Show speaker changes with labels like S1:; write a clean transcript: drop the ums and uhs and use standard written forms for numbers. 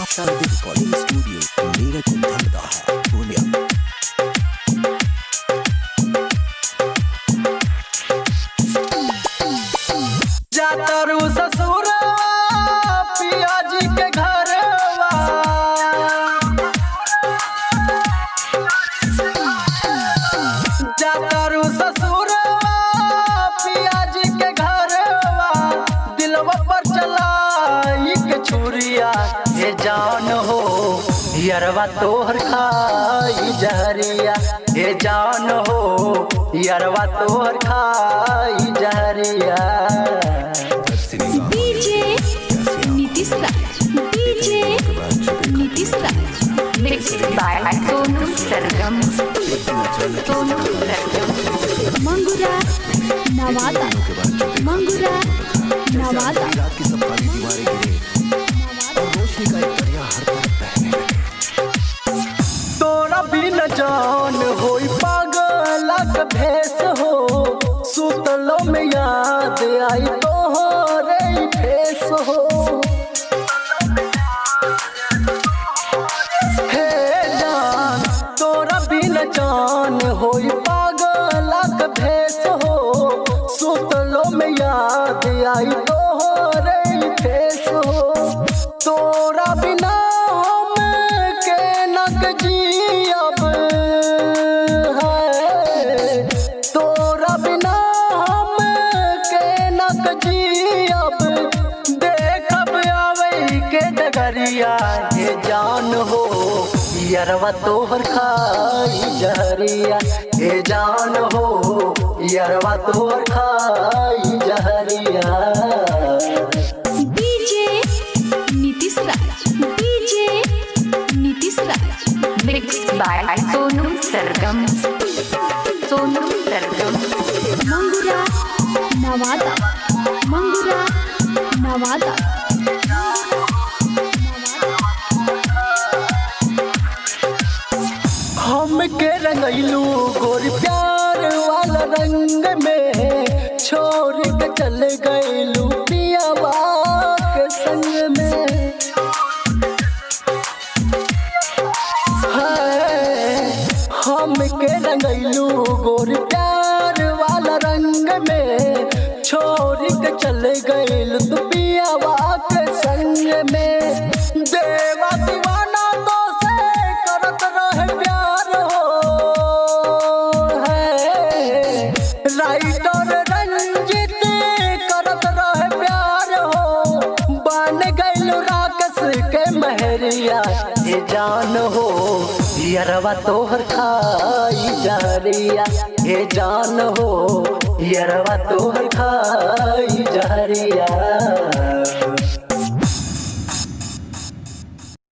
S1: शारदी recording studio Neeraj धनदाहा Purnia.
S2: जातरू ससुर पिया जी के घरवा, जातरू ससुर पिया जी के घरवा, दिलवा पर चलाई के छुरिया हे जान हो यरवा तोहर खाई जहरिया, हे जान हो यरवा तोहर खाई जहरिया।
S3: DJ Nitish Raj, DJ Nitish Raj, mixed by Sonu Sargam, Sonu Sargam. Mangura Nawada, Mangura Nawada.
S1: रात की सब काली दीवारें गिरे और रोशनी का एक दरिया हर तरफ बहने लगे।
S2: तोरा बिन जान होई पागलक भेस हो, सुतलो में याद आई तोहरे भेस हो। हे जान तोरा बिन जान होई पागलक भेस हो, सुतलो में याद आई तोहरे भेस हो। तोरा बिना हम के नक जियब है, तोरा बिना हम के नक जियब, देखब आवे के डगरिया हे जान हो यरवा तोहर खाई जहरिया, हे जान हो यरवा तोहर खाई जहरिया।
S3: DJ Nitish Raj, DJ Nitish Raj, mixed by Sonu Sargam, Sonu Sargam. Mangura Nawada, Mangura Nawada.
S2: हम के रंगैलू गोरी प्यार वाला रंग में, छोड़ के चल गैलू पियावा के संग में। हम के रंगैलू गोरी प्यार वाला रंग में, छोड़ के चल गैलू तू पियावा के संग में। देवा दीवाना तो से करत रहे प्यार हो, है राइटर रंजित करत रहे प्यार हो, बन गैलू राकेश के महरिया हे जान हो यरवा तोहर खाई जहरिया, हे जान हो यरवा तोहर खाई जहरिया।